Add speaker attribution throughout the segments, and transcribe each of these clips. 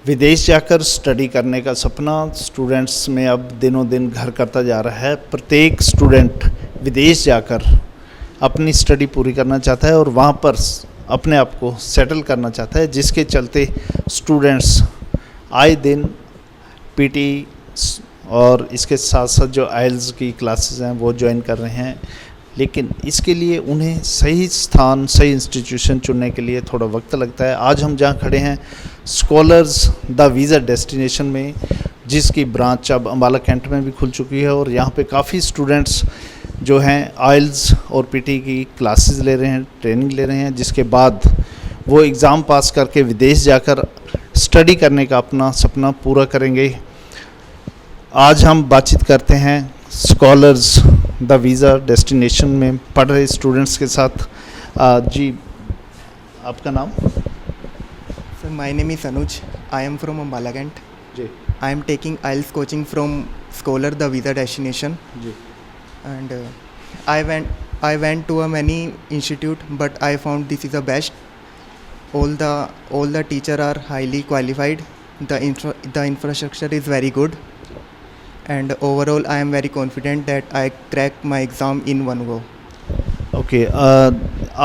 Speaker 1: विदेश जाकर स्टडी करने का सपना स्टूडेंट्स में अब दिनों दिन घर करता जा रहा है। प्रत्येक स्टूडेंट विदेश जाकर अपनी स्टडी पूरी करना चाहता है और वहाँ पर अपने आप को सेटल करना चाहता है, जिसके चलते स्टूडेंट्स आए दिन पीटी और इसके साथ साथ जो आइल्स की क्लासेस हैं वो ज्वाइन कर रहे हैं। लेकिन इसके लिए उन्हें सही स्थान, सही इंस्टीट्यूशन चुनने के लिए थोड़ा वक्त लगता है। आज हम जहाँ खड़े हैं स्कॉलर्स द वीज़ा डेस्टिनेशन में, जिसकी ब्रांच अब अम्बाला कैंट में भी खुल चुकी है और यहाँ पे काफ़ी स्टूडेंट्स जो हैं आइल्स और पीटी की क्लासेस ले रहे हैं, ट्रेनिंग ले रहे हैं, जिसके बाद वो एग्ज़ाम पास करके विदेश जाकर स्टडी करने का अपना सपना पूरा करेंगे। आज हम बातचीत करते हैं स्कॉलर्स द वीज़ा डेस्टिनेशन में पढ़ रहे स्टूडेंट्स के साथ। जी, आपका नाम?
Speaker 2: Sir, my name is Anuj. I am from Ambala cantt.
Speaker 1: जी.
Speaker 2: I am taking IELTS coaching from scholar the visa destination.
Speaker 1: जी.
Speaker 2: And I went to a many institute, but I found this is the best. All the teacher are highly qualified. The infrastructure is very good, and overall I am very confident that I crack my exam in one go.
Speaker 1: Okay,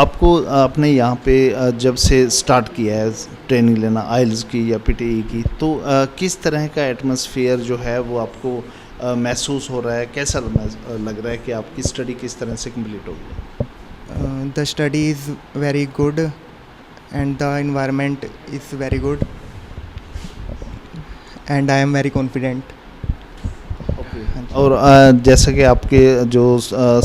Speaker 1: आपको आपने यहाँ पे जब से start किया है training लेना आइल्स की या पीटीई की, तो किस तरह का एटमॉस्फेयर जो है वो आपको महसूस हो रहा है? कैसा लग रहा है कि आपकी स्टडी किस तरह से कंप्लीट होगी?
Speaker 2: The study is very good and the environment is very good and I am very confident.
Speaker 1: Okay, और जैसा कि आपके जो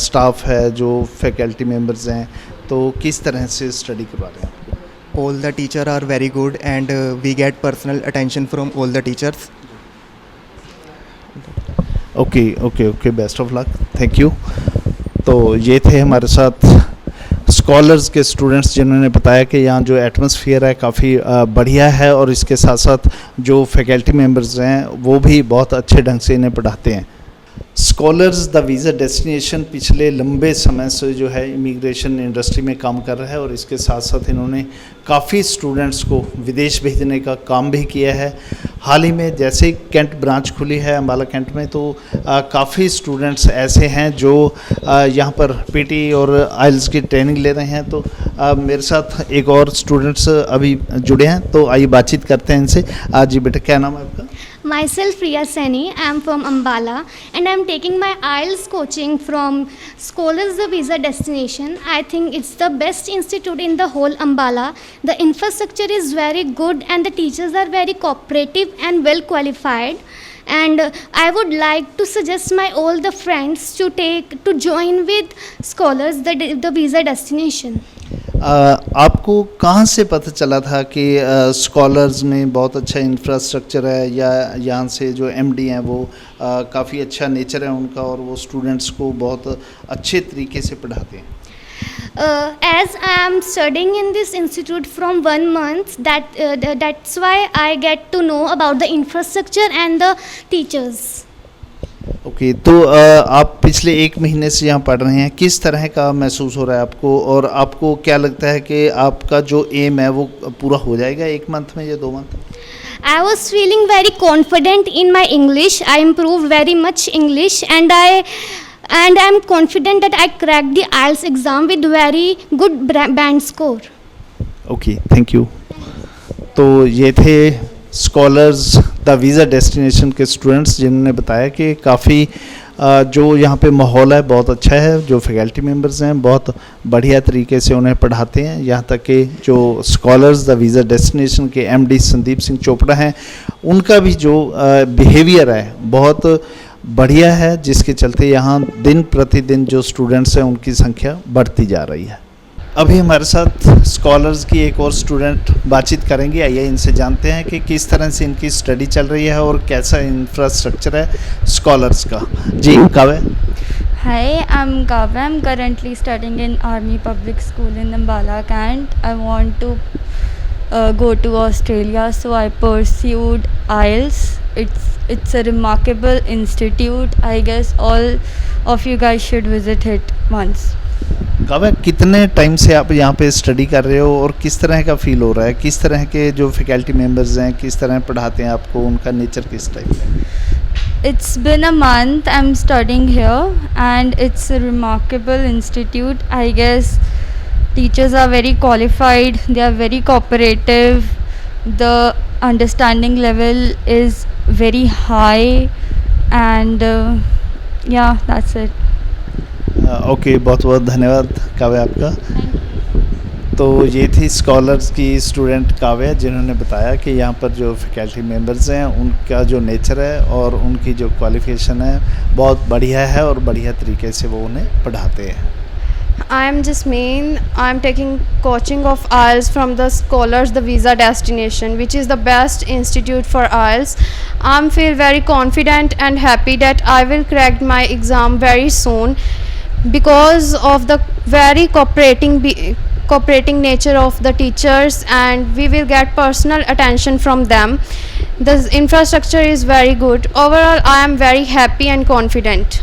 Speaker 1: स्टाफ है, जो फैकल्टी मेंबर्स हैं, तो किस तरह से स्टडी करवा रहे हैं?
Speaker 2: All the teachers are very good and we get personal attention from all the teachers.
Speaker 1: Okay, best of luck, thank you. तो ये थे हमारे साथ स्कॉलर्स के स्टूडेंट्स, जिन्होंने बताया कि यहाँ जो एटमॉस्फेयर है काफ़ी बढ़िया है और इसके साथ साथ जो फैकल्टी मेंबर्स हैं वो भी बहुत अच्छे ढंग से इन्हें पढ़ाते हैं। स्कॉलर्स द वीज़ा डेस्टिनेशन पिछले लंबे समय से जो है इमिग्रेशन इंडस्ट्री में काम कर रहा है और इसके साथ साथ इन्होंने काफ़ी स्टूडेंट्स को विदेश भेजने का काम भी किया है। हाल ही में जैसे ही कैंट ब्रांच खुली है अम्बाला कैंट में, तो काफ़ी स्टूडेंट्स ऐसे हैं जो यहाँ पर पीटी और आइल्स की ट्रेनिंग ले रहे हैं। तो मेरे साथ एक और स्टूडेंट्स अभी जुड़े हैं, तो आइए बातचीत करते हैं इनसे। जी बेटा, क्या नाम है आपका?
Speaker 3: Myself Priya Saini. I am from Ambala and I am taking my IELTS coaching from Scholars the Visa Destination. I think it's the best institute in the whole Ambala. The infrastructure is very good and the teachers are very cooperative and well qualified. And I would like to suggest my all the friends to join with Scholars the Visa Destination.
Speaker 1: आपको कहाँ से पता चला था कि scholars में बहुत अच्छा इंफ्रास्ट्रक्चर है, या यहाँ से जो एमडी हैं वो काफ़ी अच्छा नेचर है उनका और वो स्टूडेंट्स को बहुत अच्छे तरीके से पढ़ाते हैं?
Speaker 3: As I am studying in this institute from 1 month, that's why I get to know about the infrastructure and the teachers.
Speaker 1: Okay, तो आप पिछले 1 महीने से यहाँ पढ़ रहे हैं, किस तरह का महसूस हो रहा है आपको और आपको क्या लगता है कि आपका जो एम है वो पूरा हो जाएगा 1 मंथ में या 2 month?
Speaker 3: I was feeling very confident in my English. I improved very much English and I am confident that I cracked the IELTS exam with very good band score.
Speaker 1: Okay, thank you. तो ये थे scholars the visa destination के students, जिन्होंने बताया कि काफ़ी जो यहाँ पे माहौल है बहुत अच्छा है, जो फैकल्टी मेंबर्स हैं बहुत बढ़िया तरीके से उन्हें पढ़ाते हैं। यहाँ तक कि जो स्कॉलर्स द वीज़ा डेस्टिनेशन के एमडी संदीप सिंह चोपड़ा हैं, उनका भी जो बिहेवियर है बहुत बढ़िया है, जिसके चलते यहाँ दिन प्रतिदिन जो स्टूडेंट्स हैं उनकी संख्या बढ़ती जा रही है। अभी हमारे साथ स्कॉलर्स की एक और स्टूडेंट बातचीत करेंगे। आइए इनसे जानते हैं कि किस तरह से इनकी स्टडी चल रही है और कैसा इंफ्रास्ट्रक्चर है स्कॉलर्स का। जी, Kavya.
Speaker 4: Hi, I'm Kavya. I'm currently studying in Army Public School in Ambala Kant. I want to go to Australia, so I pursued IELTS. It's a remarkable institute. I guess all of you guys should visit it once.
Speaker 1: Kavya, कितने time से आप यहाँ पे study कर रहे हो और किस तरह का फील हो रहा है? किस तरह के जो फैकल्टी मेंबर्स हैं किस तरह पढ़ाते हैं आपको, उनका नेचर किस टाइप का है?
Speaker 4: It's been a month I'm studying here and it's a remarkable institute. I guess teachers are very qualified, they are very cooperative, the understanding level is very high and yeah, that's it.
Speaker 1: Okay, बहुत बहुत धन्यवाद काव्या आपका। तो ये थी scholars की student Kavya, जिन्होंने बताया कि यहाँ पर जो फैकल्टी मेंबर्स हैं उनका जो नेचर है और उनकी जो क्वालिफिकेशन है बहुत बढ़िया है और बढ़िया तरीके से वो उन्हें पढ़ाते हैं।
Speaker 5: I am Jasmine. I am taking coaching of IELTS from the Scholars the Visa Destination, which is the best institute for IELTS. I feel very confident and happy that I will crack my exam very soon because of the very cooperating nature of the teachers, and we will get personal attention from them. The infrastructure is very good. Overall, I am very happy and confident.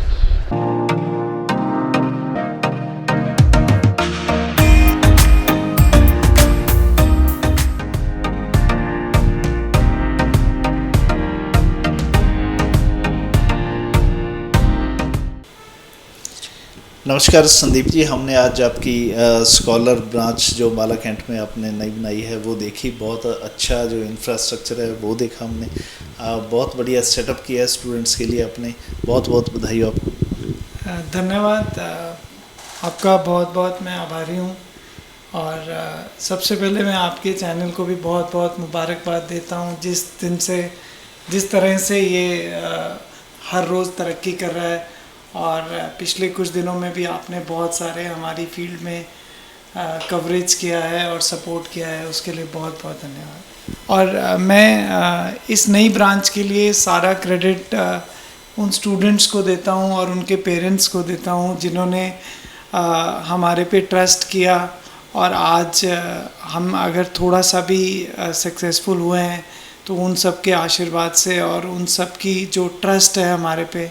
Speaker 1: नमस्कार संदीप जी, हमने आज आपकी scholar branch जो Ambala cantt में आपने नई बनाई है वो देखी। बहुत अच्छा जो इंफ्रास्ट्रक्चर है वो देखा हमने। बहुत बढ़िया सेटअप किया है स्टूडेंट्स के लिए आपने। बहुत बहुत बधाई हो आपको।
Speaker 6: धन्यवाद आपका, बहुत बहुत मैं आभारी हूँ। और सबसे पहले मैं आपके चैनल को भी बहुत बहुत मुबारकबाद देता हूँ, जिस तरह से ये हर रोज़ तरक्की कर रहा है। और पिछले कुछ दिनों में भी आपने बहुत सारे हमारी फील्ड में कवरेज किया है और सपोर्ट किया है, उसके लिए बहुत बहुत धन्यवाद। और मैं इस नई ब्रांच के लिए सारा क्रेडिट उन स्टूडेंट्स को देता हूं और उनके पेरेंट्स को देता हूं, जिन्होंने हमारे पे ट्रस्ट किया। और आज हम अगर थोड़ा सा भी सक्सेसफुल हुए हैं तो उन सब के आशीर्वाद से और उन सब की जो ट्रस्ट है हमारे पे,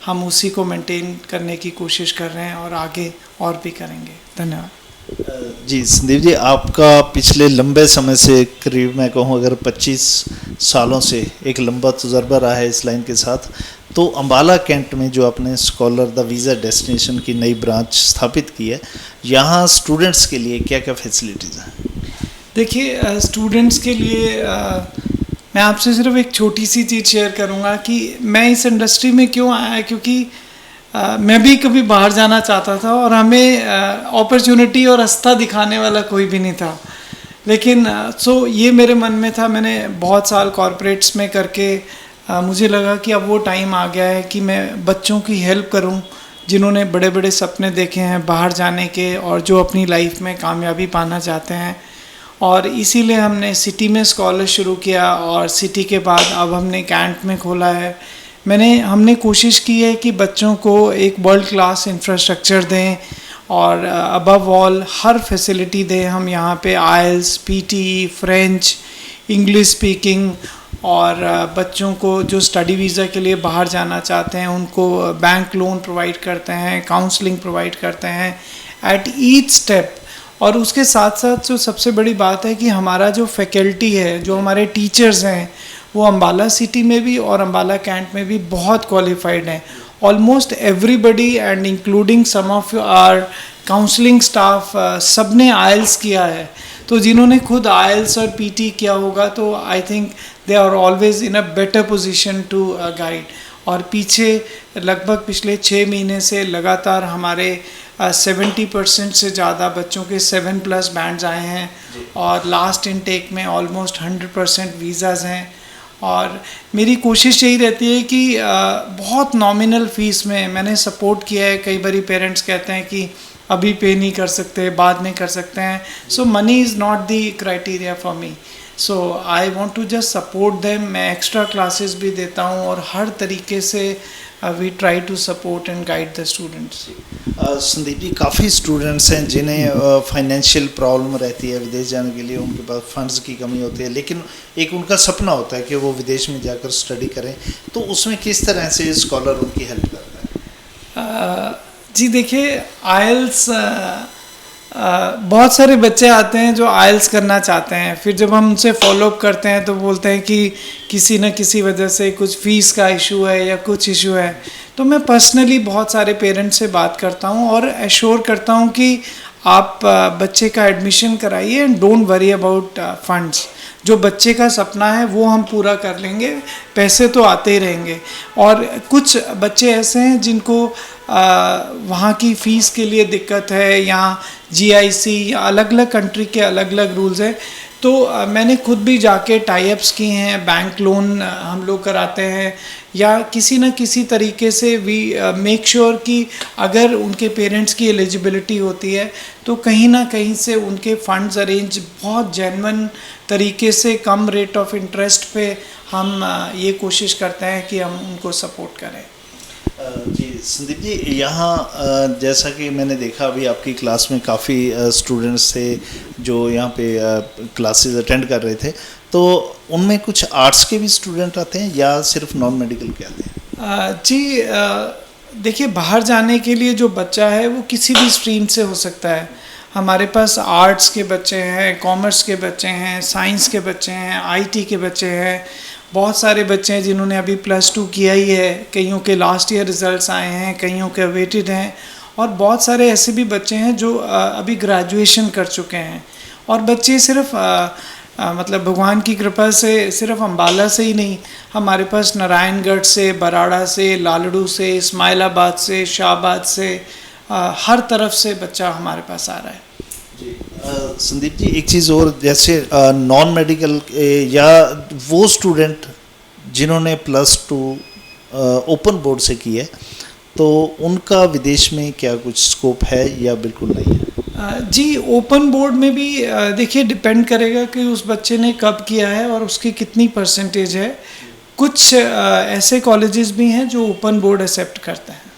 Speaker 6: हम उसी को मेंटेन करने की कोशिश कर रहे हैं और आगे और भी करेंगे। धन्यवाद।
Speaker 1: जी संदीप जी, आपका पिछले लंबे समय से, करीब मैं कहूँ अगर 25 सालों से एक लंबा तजुर्बा रहा है इस लाइन के साथ। तो अम्बाला कैंट में जो आपने स्कॉलर द वीज़ा डेस्टिनेशन की नई ब्रांच स्थापित की है, यहाँ स्टूडेंट्स के लिए क्या क्या फैसिलिटीज़ हैं?
Speaker 6: देखिए, स्टूडेंट्स के लिए मैं आपसे सिर्फ एक छोटी सी चीज़ शेयर करूँगा कि मैं इस इंडस्ट्री में क्यों आया, क्योंकि मैं भी कभी बाहर जाना चाहता था और हमें अपॉर्चुनिटी और रास्ता दिखाने वाला कोई भी नहीं था। लेकिन ये मेरे मन में था। मैंने बहुत साल कॉरपोरेट्स में करके मुझे लगा कि अब वो टाइम आ गया है कि मैं बच्चों की हेल्प करूं, जिन्होंने बड़े बड़े सपने देखे हैं बाहर जाने के और जो अपनी लाइफ में कामयाबी पाना चाहते हैं। और इसीलिए हमने सिटी में स्कॉलर शुरू किया और सिटी के बाद अब हमने कैंट में खोला है। हमने कोशिश की है कि बच्चों को एक वर्ल्ड क्लास इंफ्रास्ट्रक्चर दें और अबव ऑल हर फैसिलिटी दें। हम यहाँ पे आइल्स, पीटी, फ्रेंच, इंग्लिश स्पीकिंग और बच्चों को जो स्टडी वीज़ा के लिए बाहर जाना चाहते हैं उनको बैंक लोन प्रोवाइड करते हैं, काउंसलिंग प्रोवाइड करते हैं एट ईच स्टेप। और उसके साथ साथ जो सबसे बड़ी बात है कि हमारा जो फैकल्टी है, जो हमारे टीचर्स हैं, वो अम्बाला सिटी में भी और अम्बाला कैंट में भी बहुत क्वालिफाइड हैं। Almost everybody and including some of our counselling staff, सब ने आइल्स किया है। तो जिन्होंने खुद आइल्स और पीटी किया होगा तो I think they are always in a better position to guide. और पीछे लगभग पिछले 6 महीने से लगातार हमारे 70% से ज़्यादा बच्चों के 7+ बैंड्स आए हैं और लास्ट इनटेक में ऑलमोस्ट 100% वीज़ाज़ हैं। और मेरी कोशिश यही रहती है कि बहुत नॉमिनल फ़ीस में मैंने सपोर्ट किया है। कई बारी पेरेंट्स कहते हैं कि अभी पे नहीं कर सकते, बाद में कर सकते हैं। So money is not the criteria for me. So I want to just support them. मैं एक्स्ट्रा क्लासेस भी देता हूँ और हर तरीके से we try to support and guide the students.
Speaker 1: Sandeep ji, काफ़ी स्टूडेंट्स हैं जिन्हें फाइनेंशियल प्रॉब्लम रहती है विदेश जाने के लिए, उनके पास फंड्स की कमी होती है, लेकिन एक उनका सपना होता है कि वो विदेश में जाकर स्टडी करें। तो उसमें किस तरह से स्कॉलर उनकी हेल्प करता है?
Speaker 6: जी देखिए, आइल्स बहुत सारे बच्चे आते हैं जो आइल्स करना चाहते हैं, फिर जब हम उनसे फॉलोअप करते हैं तो बोलते हैं कि किसी न किसी वजह से कुछ फ़ीस का इशू है या कुछ इशू है। तो मैं पर्सनली बहुत सारे पेरेंट्स से बात करता हूँ और एश्योर करता हूँ कि आप बच्चे का एडमिशन कराइए and don't worry about funds. जो बच्चे का सपना है वो हम पूरा कर लेंगे, पैसे तो आते ही रहेंगे। और कुछ बच्चे ऐसे हैं जिनको वहाँ की फ़ीस के लिए दिक्कत है, या जीआईसी या अलग अलग कंट्री के अलग अलग रूल्स हैं, तो मैंने खुद भी जाके टाई अप्स किए हैं, बैंक लोन हम लोग कराते हैं, या किसी न किसी तरीके से वी मेक श्योर कि अगर उनके पेरेंट्स की एलिजिबिलिटी होती है तो कहीं ना कहीं से उनके फंड्स अरेंज बहुत जेन्युइन तरीके से कम रेट ऑफ इंटरेस्ट पे हम ये कोशिश करते हैं कि हम उनको सपोर्ट करें।
Speaker 1: जी संदीप जी, यहाँ जैसा कि मैंने देखा अभी आपकी क्लास में काफ़ी स्टूडेंट्स थे जो यहाँ पे क्लासेस अटेंड कर रहे थे, तो उनमें कुछ आर्ट्स के भी स्टूडेंट आते हैं या सिर्फ नॉन मेडिकल के आते हैं?
Speaker 6: जी देखिए, बाहर जाने के लिए जो बच्चा है वो किसी भी स्ट्रीम से हो सकता है। हमारे पास आर्ट्स के बच्चे हैं, कॉमर्स के बच्चे हैं, साइंस के बच्चे हैं, आईटी के बच्चे हैं, बहुत सारे बच्चे हैं जिन्होंने अभी +2 किया ही है, कईयों के लास्ट ईयर रिजल्ट्स आए हैं, कईयों के अवेटेड हैं, और बहुत सारे ऐसे भी बच्चे हैं जो अभी ग्रेजुएशन कर चुके हैं। और बच्चे सिर्फ मतलब भगवान की कृपा से सिर्फ अम्बाला से ही नहीं, हमारे पास नारायणगढ़ से, बराड़ा से, लालड़ू से, इस्माइलाबाद से, शाहबाद से, हर तरफ से बच्चा हमारे पास आ रहा है।
Speaker 1: जी संदीप जी, एक चीज़ और, जैसे नॉन मेडिकल या वो स्टूडेंट जिन्होंने +2 ओपन बोर्ड से की है, तो उनका विदेश में क्या कुछ स्कोप है या बिल्कुल नहीं है?
Speaker 6: जी ओपन बोर्ड में भी देखिए डिपेंड करेगा कि उस बच्चे ने कब किया है और उसकी कितनी परसेंटेज है। कुछ ऐसे कॉलेजेस भी हैं जो ओपन बोर्ड एक्सेप्ट करते हैं।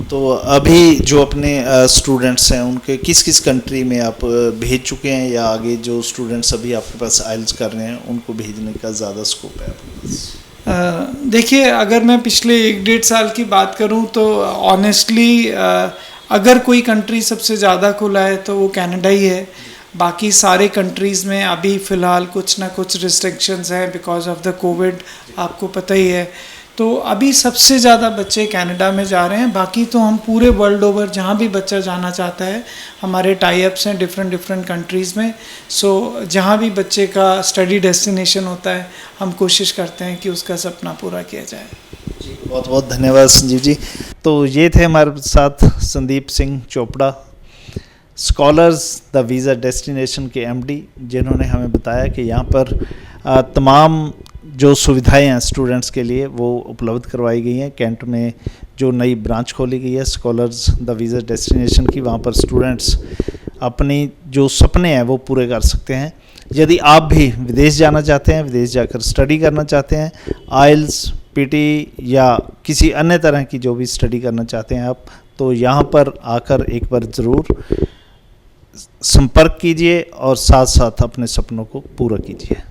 Speaker 1: तो अभी जो अपने स्टूडेंट्स हैं उनके किस किस कंट्री में आप भेज चुके हैं, या आगे जो स्टूडेंट्स अभी आपके पास आइल्स कर रहे हैं उनको भेजने का ज़्यादा स्कोप है आपके पास?
Speaker 6: देखिए, अगर मैं पिछले 1-1.5 साल की बात करूं तो ऑनेस्टली अगर कोई कंट्री सबसे ज़्यादा खुला है तो वो कनाडा ही है। बाकी सारे कंट्रीज़ में अभी फ़िलहाल कुछ ना कुछ रिस्ट्रिक्शंस हैं बिकॉज ऑफ द कोविड, आपको पता ही है। तो अभी सबसे ज़्यादा बच्चे कनाडा में जा रहे हैं। बाकी तो हम पूरे वर्ल्ड ओवर जहाँ भी बच्चा जाना चाहता है, हमारे टाई अप्स हैं डिफरेंट कंट्रीज़ में। सो जहाँ भी बच्चे का स्टडी डेस्टिनेशन होता है, हम कोशिश करते हैं कि उसका सपना पूरा किया जाए।
Speaker 1: जी बहुत बहुत धन्यवाद संजीव जी। तो ये थे हमारे साथ Sandeep Singh Chopra, scholars the visa destination के एमडी, जिन्होंने हमें बताया कि यहाँ पर तमाम जो सुविधाएं हैं स्टूडेंट्स के लिए वो उपलब्ध करवाई गई हैं। कैंट में जो नई ब्रांच खोली गई है स्कॉलर्स द वीज़ा डेस्टिनेशन की, वहाँ पर स्टूडेंट्स अपनी जो सपने हैं वो पूरे कर सकते हैं। यदि आप भी विदेश जाना चाहते हैं, विदेश जाकर स्टडी करना चाहते हैं, आइल्स, पीटी या किसी अन्य तरह की जो भी स्टडी करना चाहते हैं आप, तो यहाँ पर आकर एक बार ज़रूर संपर्क कीजिए और साथ साथ अपने सपनों को पूरा कीजिए।